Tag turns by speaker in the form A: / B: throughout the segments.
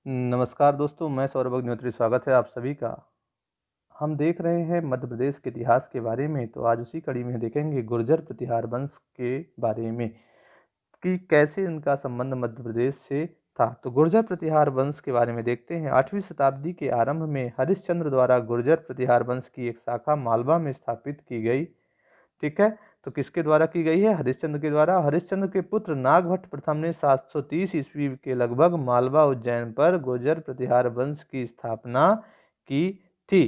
A: नमस्कार दोस्तों, मैं सौरभ अग्निहोत्री। स्वागत है आप सभी का। हम देख रहे हैं मध्य प्रदेश के इतिहास के बारे में, तो आज उसी कड़ी में देखेंगे गुर्जर प्रतिहार वंश के बारे में कि कैसे इनका संबंध मध्य प्रदेश से था। तो गुर्जर प्रतिहार वंश के बारे में देखते हैं। 8वीं शताब्दी के आरंभ में हरिश्चंद्र द्वारा गुर्जर प्रतिहार वंश की एक शाखा मालवा में स्थापित की गई। ठीक है, तो किसके द्वारा की गई है? हरिश्चंद्र के द्वारा। हरिश्चंद्र के पुत्र नागभट्ट प्रथम ने 730 ईस्वी के लगभग मालवा उज्जैन पर गुर्जर प्रतिहार वंश की स्थापना की थी।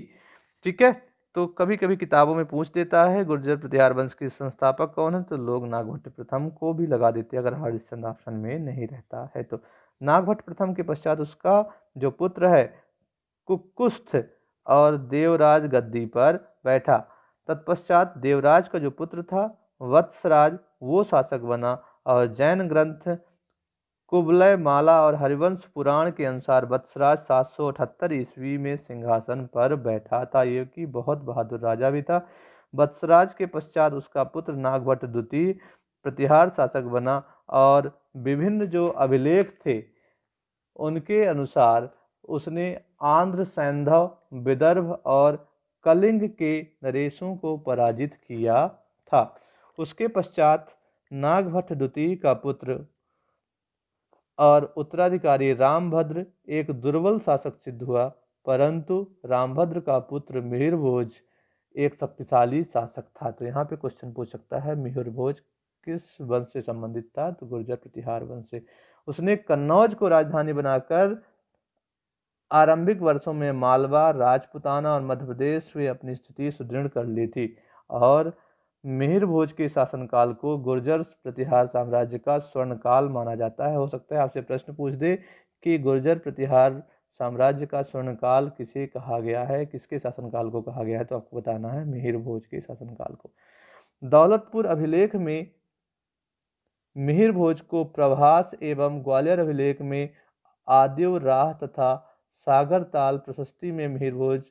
A: ठीक है, तो कभी कभी किताबों में पूछ देता है गुर्जर प्रतिहार वंश के संस्थापक कौन है, तो लोग नागभट्ट प्रथम को भी लगा देते हैं अगर हरिश्चंद्र ऑप्शन में नहीं रहता है तो। नागभट्ट प्रथम के पश्चात उसका जो पुत्र है कुकुस्थ और देवराज गद्दी पर बैठा। तत्पश्चात देवराज का जो पुत्र था वत्सराज वो शासक बना और जैन ग्रंथ कुबलय माला और हरिवंश पुराण के अनुसार वत्सराज 778 ईस्वी में सिंहासन पर बैठा था। ये कि बहुत बहादुर राजा भी था। वत्सराज के पश्चात उसका पुत्र नागभट्ट द्वितीय प्रतिहार शासक बना और विभिन्न जो अभिलेख थे उनके अनुसार उसने आंध्र, सैंधव, विदर्भ और कलिंग के नरेशों को पराजित किया था। उसके पश्चात नागभट्ट द्वितीय का पुत्र और उत्तराधिकारी रामभद्र एक दुर्बल शासक सिद्ध हुआ, परंतु रामभद्र का पुत्र मिहिरभोज एक शक्तिशाली शासक था। तो यहाँ पे क्वेश्चन पूछ सकता है मिहिरभोज किस वंश से संबंधित था? तो गुर्जर प्रतिहार वंश से। उसने कन्नौज को राजधानी बनाकर आरंभिक वर्षों में मालवा, राजपुताना और मध्य प्रदेश में अपनी स्थिति सुदृढ़ कर ली थी और मिहिर भोज के शासनकाल को गुर्जर प्रतिहार साम्राज्य का स्वर्णकाल माना जाता है। हो सकता है आपसे प्रश्न पूछ दे कि गुर्जर प्रतिहार साम्राज्य का स्वर्णकाल किसे कहा गया है, किसके शासनकाल को कहा गया है, तो आपको बताना है मिहिर भोज के शासनकाल को। दौलतपुर अभिलेख में मिहिर भोज को प्रभास एवं ग्वालियर अभिलेख में आदिव राह तथा सागर ताल प्रशस्ति में मिहिर भोज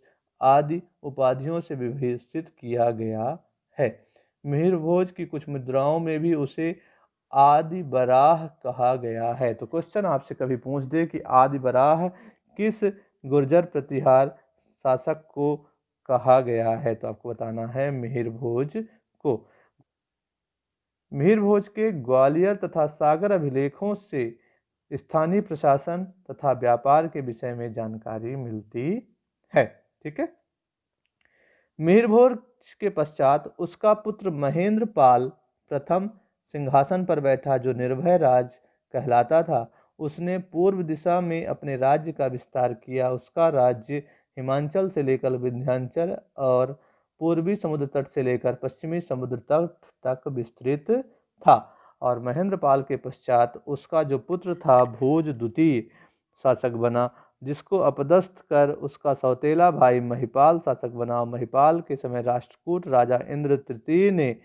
A: आदि उपाधियों से विभूषित किया गया है। मिहिर भोज की कुछ मुद्राओं में भी उसे आदि बराह कहा गया है। तो क्वेश्चन आपसे कभी पूछ दे कि आदि बराह किस गुर्जर प्रतिहार शासक को कहा गया है, तो आपको बताना है मिहिर भोज को। मिहिर भोज के ग्वालियर तथा सागर अभिलेखों से स्थानीय प्रशासन तथा व्यापार के विषय में जानकारी मिलती है। ठीक है, मिहिर भोज के पश्चात उसका पुत्र महेंद्र पाल प्रथम सिंहासन पर बैठा, जो निर्भय राज कहलाता था। उसने पूर्व दिशा में अपने राज्य का विस्तार किया। उसका राज्य हिमाचल से लेकर विंध्याचल और पूर्वी समुद्र तट से लेकर पश्चिमी समुद्र तट तक विस्तृत था। और महेंद्र पाल के पश्चात उसका जो पुत्र था भोज द्वितीय शासक बना, जिसको अपदस्थ कर उसका सौतेला भाई महिपाल शासक बना। महिपाल के समय राष्ट्रकूट राजा इंद्र तृतीय ने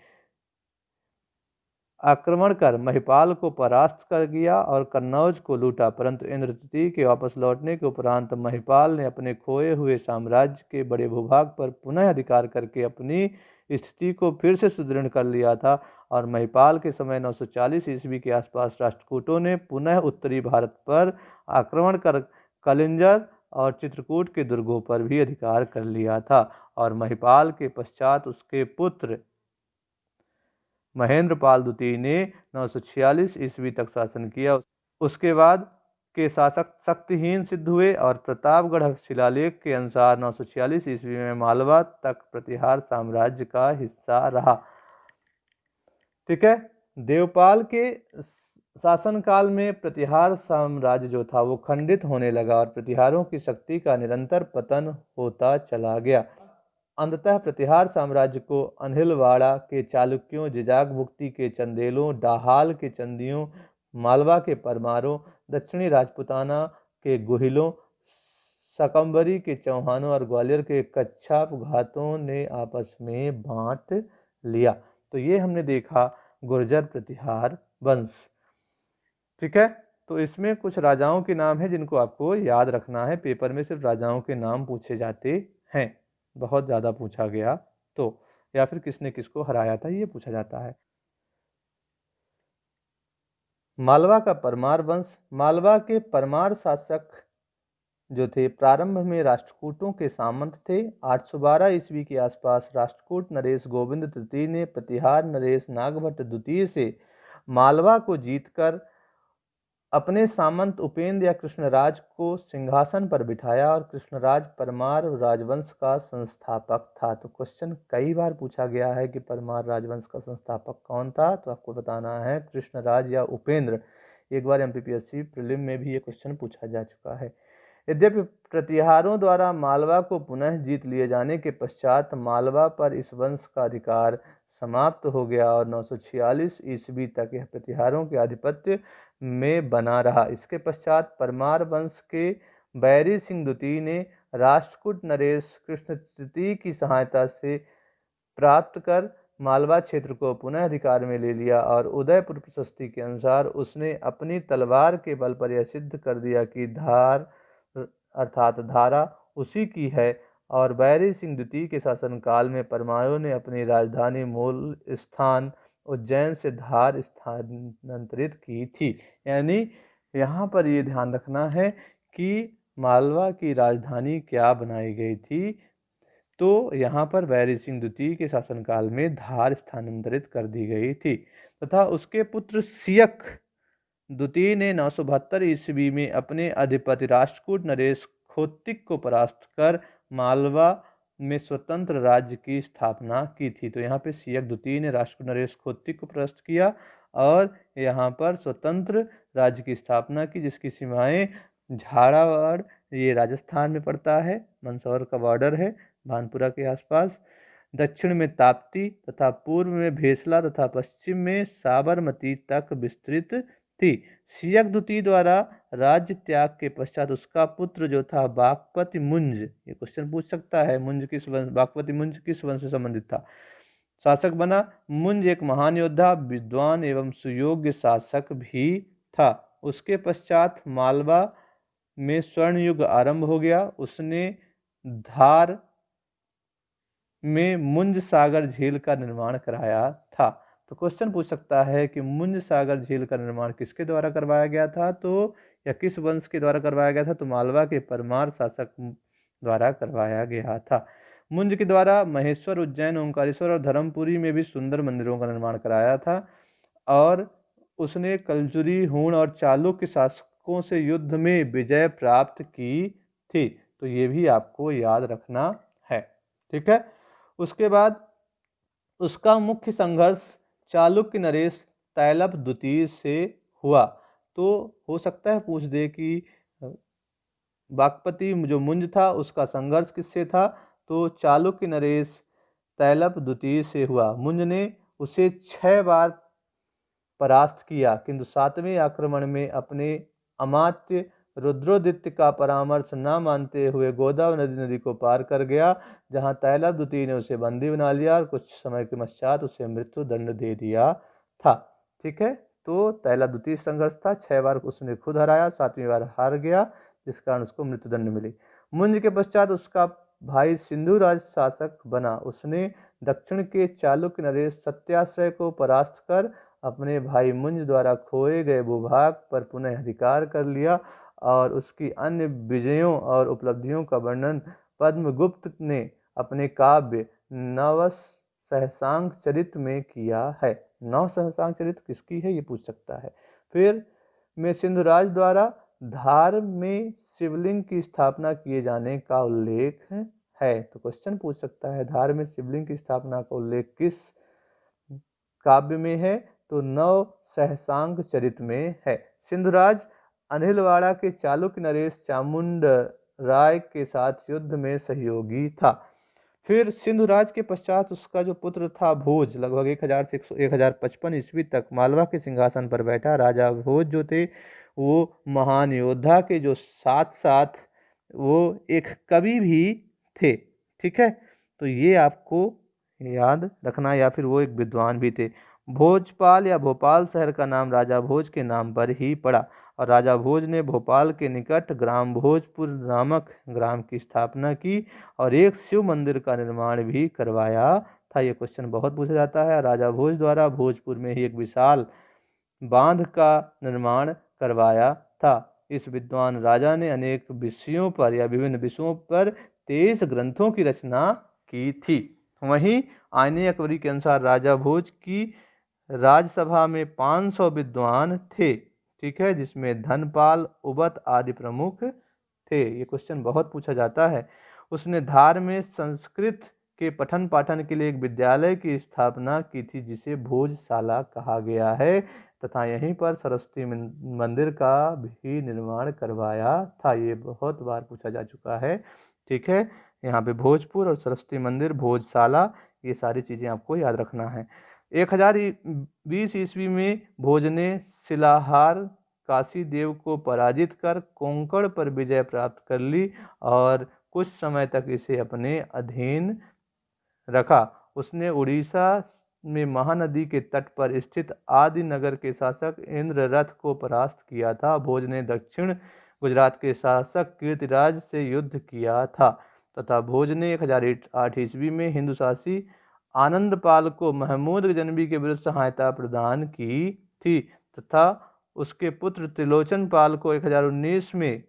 A: आक्रमण कर महिपाल को परास्त कर दिया और कन्नौज को लूटा, परंतु इंद्र तृतीय के वापस लौटने के उपरांत महिपाल ने अपने खोए हुए साम्राज्य के बड़े भूभाग पर पुनः अधिकार करके अपनी स्थिति को फिर से सुदृढ़ कर लिया था। और महिपाल के समय 940 ईस्वी के आसपास राष्ट्रकूटों ने पुनः उत्तरी भारत पर आक्रमण कर कलिंजर और चित्रकूट के दुर्गों पर भी अधिकार कर लिया था। और महिपाल के पश्चात उसके पुत्र महेंद्र पाल द्वितीय ने 946 ईस्वी तक शासन किया। उसके बाद के शासक शक्तिहीन सिद्ध हुए और प्रतापगढ़ शिलालेख के अनुसार 946 ईस्वी में मालवा तक प्रतिहार साम्राज्य का हिस्सा रहा। ठीक है, देवपाल के शासनकाल में प्रतिहार साम्राज्य जो था वो खंडित होने लगा और प्रतिहारों की शक्ति का निरंतर पतन होता चला गया। अंततः प्रतिहार साम्राज्य को अनिलवाड़ा के चालुक्यों, जिजाग भुक्ति के चंदेलों, डाहाल के चंदियों, मालवा के परमारों, दक्षिणी राजपुताना के गुहिलों, शकंबरी के चौहानों और ग्वालियर के कच्छाप घातों ने आपस में बांट लिया। तो ये हमने देखा गुर्जर प्रतिहार वंश। ठीक है, तो इसमें कुछ राजाओं के नाम हैं जिनको आपको याद रखना है। पेपर में सिर्फ राजाओं के नाम पूछे जाते हैं, बहुत ज़्यादा पूछा गया तो, या फिर किसने किसको हराया था ये पूछा जाता है। मालवा का परमार वंश। मालवा के परमार शासक जो थे प्रारंभ में राष्ट्रकूटों के सामंत थे। 812 ईस्वी के आसपास राष्ट्रकूट नरेश गोविंद तृतीय ने प्रतिहार नरेश नागभट्ट द्वितीय से मालवा को जीतकर अपने सामंत उपेंद्र या कृष्णराज को सिंहासन पर बिठाया और कृष्णराज परमार राजवंश का संस्थापक था। तो क्वेश्चन कई बार पूछा गया है कि परमार राजवंश का संस्थापक कौन था, तो आपको बताना है कृष्णराज या उपेंद्र। एक बार एमपीपीएससी प्रीलिम में भी ये क्वेश्चन पूछा जा चुका है। यद्यपि प्रतिहारों द्वारा मालवा को पुनः जीत लिए जाने के पश्चात मालवा पर इस वंश का अधिकार समाप्त हो गया और 946 ईस्वी तक यह प्रतिहारों के आधिपत्य में बना रहा। इसके पश्चात परमार वंश के बैरी सिंह द्वितीय ने राष्ट्रकूट नरेश कृष्ण तृतीय की सहायता से प्राप्त कर मालवा क्षेत्र को पुनः अधिकार में ले लिया और उदयपुर प्रशस्ति के अनुसार उसने अपनी तलवार के बल पर यह सिद्ध कर दिया कि धार अर्थात धारा उसी की है। और बैरी सिंह द्वितीय के शासनकाल में परमारों ने अपनी राजधानी मूल स्थान उज्जैन से धार स्थानांतरित की थी। यानी यहाँ पर ये ध्यान रखना है कि मालवा की राजधानी क्या बनाई गई थी, तो यहाँ पर बैरी सिंह द्वितीय के शासनकाल में धार स्थानांतरित कर दी गई थी तथा उसके पुत्र सियक द्वितीय ने 972 ईस्वी में अपने अधिपति राष्ट्रकूट नरेश खोतिक को परास्त कर मालवा में स्वतंत्र राज्य की स्थापना की थी। तो यहाँ पे सियक द्वितीय ने राष्ट्रकूट नरेश खोतिक को परास्त किया और यहाँ पर स्वतंत्र राज्य की स्थापना की, जिसकी सीमाएं झालावाड़, ये राजस्थान में पड़ता है, मंदसौर का बॉर्डर है भानपुरा के आसपास, दक्षिण में ताप्ती तथा पूर्व में भेसला तथा पश्चिम में साबरमती तक विस्तृत थी। सियक द्वितीय द्वारा राज्य त्याग के पश्चात उसका पुत्र जो था बागपति मुंज, ये क्वेश्चन पूछ सकता है, बागपति मुंज किस वंश से संबंधित था, शासक बना। मुंज एक महान योद्धा, विद्वान एवं सुयोग्य शासक भी था। उसके पश्चात मालवा में स्वर्ण युग आरंभ हो गया। उसने धार में मुंज सागर झील का निर्माण कराया था। तो क्वेश्चन पूछ सकता है कि मुंज सागर झील का निर्माण किसके द्वारा करवाया गया था, तो या किस वंश के द्वारा करवाया गया था, तो मालवा के परमार शासक द्वारा करवाया गया था। मुंज के द्वारा महेश्वर, उज्जैन, ओंकारेश्वर और धर्मपुरी में भी सुंदर मंदिरों का निर्माण कराया था और उसने कलजुरी, हूण और चालुक्य शासकों से युद्ध में विजय प्राप्त की थी। तो ये भी आपको याद रखना है, ठीक है। उसके बाद उसका मुख्य संघर्ष चालुक्य नरेश तैलप द्वितीय से हुआ। तो हो सकता है पूछ दे कि बागपति जो मुंज था उसका संघर्ष किससे था, तो चालुक्य नरेश तैलप द्वितीय से हुआ। मुंज ने उसे 6 बार परास्त किया, किंतु 7वें आक्रमण में अपने अमात्य रुद्रोदित्य का परामर्श न मानते हुए गोदावरी नदी को पार कर गया, जहां तैलप द्वितीय ने उसे बंदी बना लिया और कुछ समय के पश्चात उसे मृत्यु दंड दे दिया था। ठीक है, तो तैलप द्वितीय संघर्ष था, 6 बार उसने खुद हराया, 7वीं बार हार गया, जिस कारण उसको मृत्यु दंड मिली। मुंज के पश्चात उसका भाई सिंधुराज शासक बना। उसने दक्षिण के चालुक्य नरेश सत्याश्रय को परास्त कर अपने भाई मुंज द्वारा खोए गए भूभाग पर पुनः अधिकार कर लिया और उसकी अन्य विजयों और उपलब्धियों का वर्णन पद्मगुप्त ने अपने काव्य नवसहसांक चरित में किया है। नवसहसांक चरित किसकी है, ये पूछ सकता है। फिर में सिंधुराज द्वारा धार में शिवलिंग की स्थापना किए जाने का उल्लेख है। तो क्वेश्चन पूछ सकता है धार में शिवलिंग की स्थापना का उल्लेख किस काव्य में है, तो नवसहसांक चरित में है। सिंधुराज अनिलवाड़ा के चालुक्य नरेश चामुंड राय के साथ युद्ध में सहयोगी था। फिर सिंधुराज के पश्चात उसका जो पुत्र था भोज, लगभग 1000 से 1055 ईस्वी तक मालवा के सिंहासन पर बैठा। राजा भोज जो थे वो महान योद्धा के जो साथ साथ वो एक कवि भी थे। ठीक है, तो ये आपको याद रखना, या फिर वो एक विद्वान भी थे। भोजपाल या भोपाल शहर का नाम राजा भोज के नाम पर ही पड़ा और राजा भोज ने भोपाल के निकट ग्राम भोजपुर नामक ग्राम की स्थापना की और एक शिव मंदिर का निर्माण भी करवाया था। ये क्वेश्चन बहुत पूछा जाता है। राजा भोज द्वारा भोजपुर में ही एक विशाल बांध का निर्माण करवाया था। इस विद्वान राजा ने अनेक विषयों पर या विभिन्न विषयों पर 23 ग्रंथों की रचना की थी। वहीं आईने अकबरी के अनुसार राजा भोज की राजसभा में 500 विद्वान थे, ठीक है, जिसमें धनपाल, उबत आदि प्रमुख थे। ये क्वेश्चन बहुत पूछा जाता है। उसने धार में संस्कृत के पठन पाठन के लिए एक विद्यालय की स्थापना की थी, जिसे भोजशाला कहा गया है, तथा यहीं पर सरस्वती मंदिर का भी निर्माण करवाया था। ये बहुत बार पूछा जा चुका है, ठीक है। यहाँ पे भोजपुर और सरस्वती मंदिर, भोजशाला, ये सारी चीज़ें आपको याद रखना है। 1020 ईस्वी में भोज ने शिलाहार काशी देव को पराजित कर कोंकण पर विजय प्राप्त कर ली और कुछ समय तक इसे अपने अधीन रखा। उसने उड़ीसा में महानदी के तट पर स्थित आदि नगर के शासक इंद्ररथ को परास्त किया था। भोज ने दक्षिण गुजरात के शासक कीर्तिराज से युद्ध किया था तथा भोज ने 1008 ईस्वी में हिंदू शासी आनंदपाल को महमूद गजनबी के विरुद्ध सहायता प्रदान की थी तथा उसके पुत्र त्रिलोचन पाल को 1019 में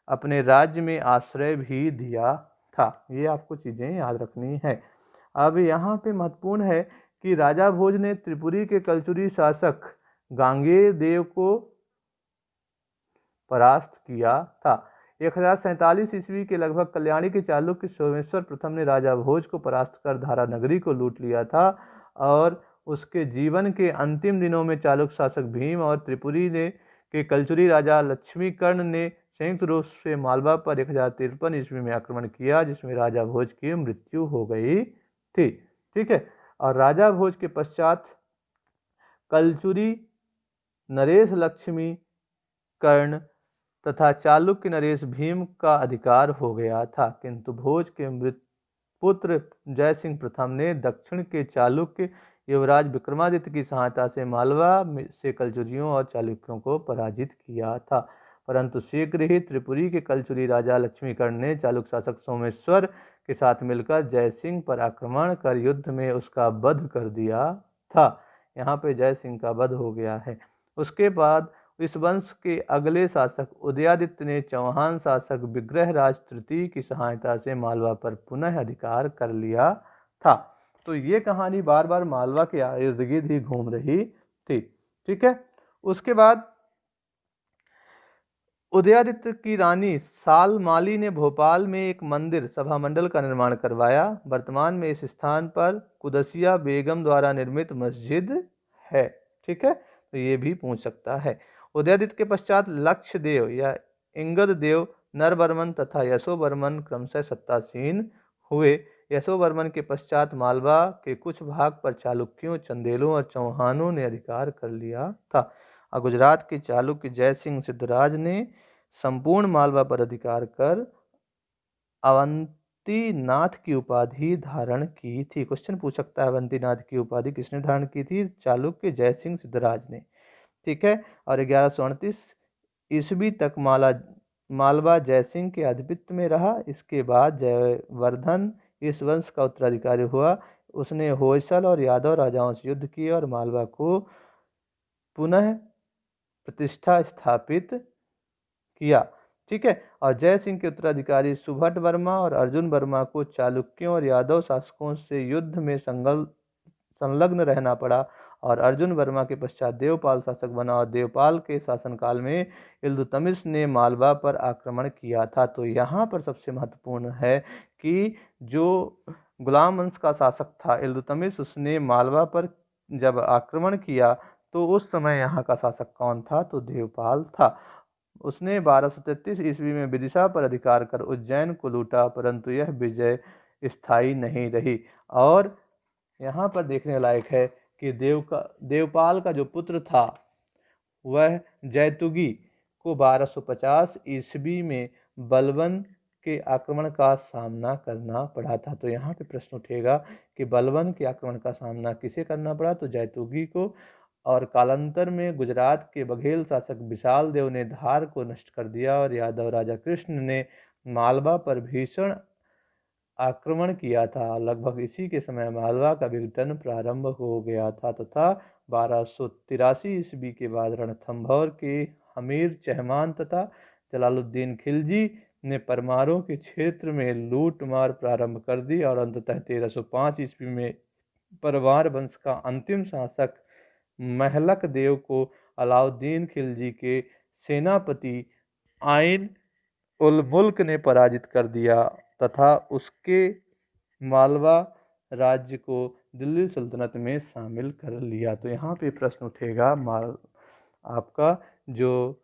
A: अपने राज्य में आश्रय भी दिया था। ये आपको चीज़ें याद रखनी है। अब यहाँ पे महत्वपूर्ण है कि राजा भोज ने त्रिपुरी के कलचुरी शासक गांगेय देव को परास्त किया था। 1047 ईस्वी के लगभग कल्याणी के चालुक्य सोमेश्वर प्रथम ने राजा भोज को परास्त कर धारा नगरी को लूट लिया था और उसके जीवन के अंतिम दिनों में चालुक्य शासक भीम और त्रिपुरी के कलचुरी राजा लक्ष्मीकर्ण ने संयुक्त रूप से मालवा पर 1053 ईस्वी में आक्रमण किया, जिसमें राजा भोज की मृत्यु हो गई थी, ठीक है। और राजा भोज के पश्चात कलचुरी नरेश लक्ष्मी कर्ण तथा चालुक्य नरेश भीम का अधिकार हो गया था, किंतु भोज के मृत पुत्र जयसिंह प्रथम ने दक्षिण के चालुक्य युवराज विक्रमादित्य की सहायता से मालवा से कलचुरियों और चालुक्यों को पराजित किया था। परंतु शीघ्र ही त्रिपुरी के कलचुरी राजा लक्ष्मीकर्ण ने चालुक्य शासक सोमेश्वर के साथ मिलकर जयसिंह पर आक्रमण कर युद्ध में उसका वध कर दिया था। यहाँ पे जयसिंह का वध हो गया है। उसके बाद इस वंश के अगले शासक उदयादित्य ने चौहान शासक विग्रहराज तृतीय की सहायता से मालवा पर पुनः अधिकार कर लिया था। तो ये कहानी बार बार मालवा के इर्द गिर्द ही घूम रही थी, ठीक है। उसके बाद उदयादित्य की रानी सालमाली ने भोपाल में एक मंदिर सभा मंडल का निर्माण करवाया। वर्तमान में इस स्थान पर कुदसिया बेगम द्वारा निर्मित मस्जिद है, ठीक है। तो ये भी पूछ सकता है। उदयादित्य के पश्चात लक्षदेव या इंगद देव, नरवर्मन तथा यशोवर्मन क्रमशः सत्तासीन हुए। यशोवर्मन के पश्चात मालवा के कुछ भाग पर चालुक्यों, चंदेलों और चौहानों ने अधिकार कर लिया था। और गुजरात के चालुक्य जयसिंह सिद्धराज ने संपूर्ण मालवा पर अधिकार कर अवंतीनाथ की उपाधि धारण की थी। क्वेश्चन पूछ सकता है, अवंतीनाथ की उपाधि किसने धारण की थी? चालुक्य जयसिंह सिद्धराज ने, ठीक है। और 1138 ईस्वी तक मालवा जयसिंह के आधिपत्य में रहा। इसके बाद जयवर्धन इस वंश का उत्तराधिकारी हुआ। उसने होयसल और यादव राजाओं से युद्ध किए और मालवा को पुनः प्रतिष्ठा स्थापित किया, ठीक है। और जयसिंह के उत्तराधिकारी सुभट वर्मा और अर्जुन वर्मा को चालुक्यों और यादव शासकों से युद्ध में संलग्न रहना पड़ा और अर्जुन वर्मा के पश्चात देवपाल शासक बना और देवपाल के शासनकाल में इल्तुतमिश ने मालवा पर आक्रमण किया था। तो यहाँ पर सबसे महत्वपूर्ण है कि जो गुलाम वंश का शासक था इल्तुतमिश, उसने मालवा पर जब आक्रमण किया तो उस समय यहाँ का शासक कौन था? तो देवपाल था। उसने 1233 ईस्वी में विदिशा पर अधिकार कर उज्जैन को लूटा, परंतु यह विजय स्थायी नहीं रही। और यहाँ पर देखने लायक है कि देवपाल का जो पुत्र था वह जैतुगी को 1250 ईस्वी में बलबन के आक्रमण का सामना करना पड़ा था। तो यहाँ पे प्रश्न उठेगा कि बलबन के आक्रमण का सामना किसे करना पड़ा? तो जैतुगी को। और कालांतर में गुजरात के बघेल शासक विशाल देव ने धार को नष्ट कर दिया और यादव राजा कृष्ण ने मालवा पर भीषण आक्रमण किया था। लगभग इसी के समय मालवा का विघटन प्रारंभ हो गया था तथा 1283 ईस्वी के बाद रणथंभौर के हमीर चहमान तथा जलालुद्दीन खिलजी ने परमारों के क्षेत्र में लूटमार प्रारंभ कर दी और अंततः 1305 ईस्वी में परमार वंश का अंतिम शासक महलक देव को अलाउद्दीन खिलजी के सेनापति आइन उल मुल्क ने पराजित कर दिया तथा उसके मालवा राज्य को दिल्ली सल्तनत में शामिल कर लिया। तो यहाँ पे प्रश्न उठेगा, आपका जो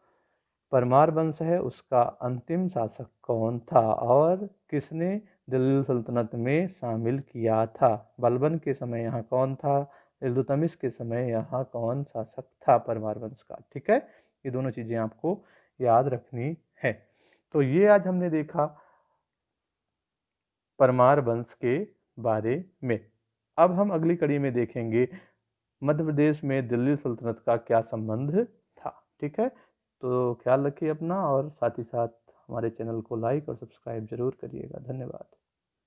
A: परमार वंश है उसका अंतिम शासक कौन था और किसने दिल्ली सल्तनत में शामिल किया था? बलबन के समय यहाँ कौन था? इल्तुतमिश के समय यहाँ कौन शासक था परमार वंश का? ठीक है, ये दोनों चीजें आपको याद रखनी है। तो ये आज हमने देखा परमार वंश के बारे में। अब हम अगली कड़ी में देखेंगे मध्य प्रदेश में दिल्ली सल्तनत का क्या संबंध था। ठीक है, तो ख्याल रखिए अपना और साथ ही साथ हमारे चैनल को लाइक और सब्सक्राइब जरूर करिएगा। धन्यवाद।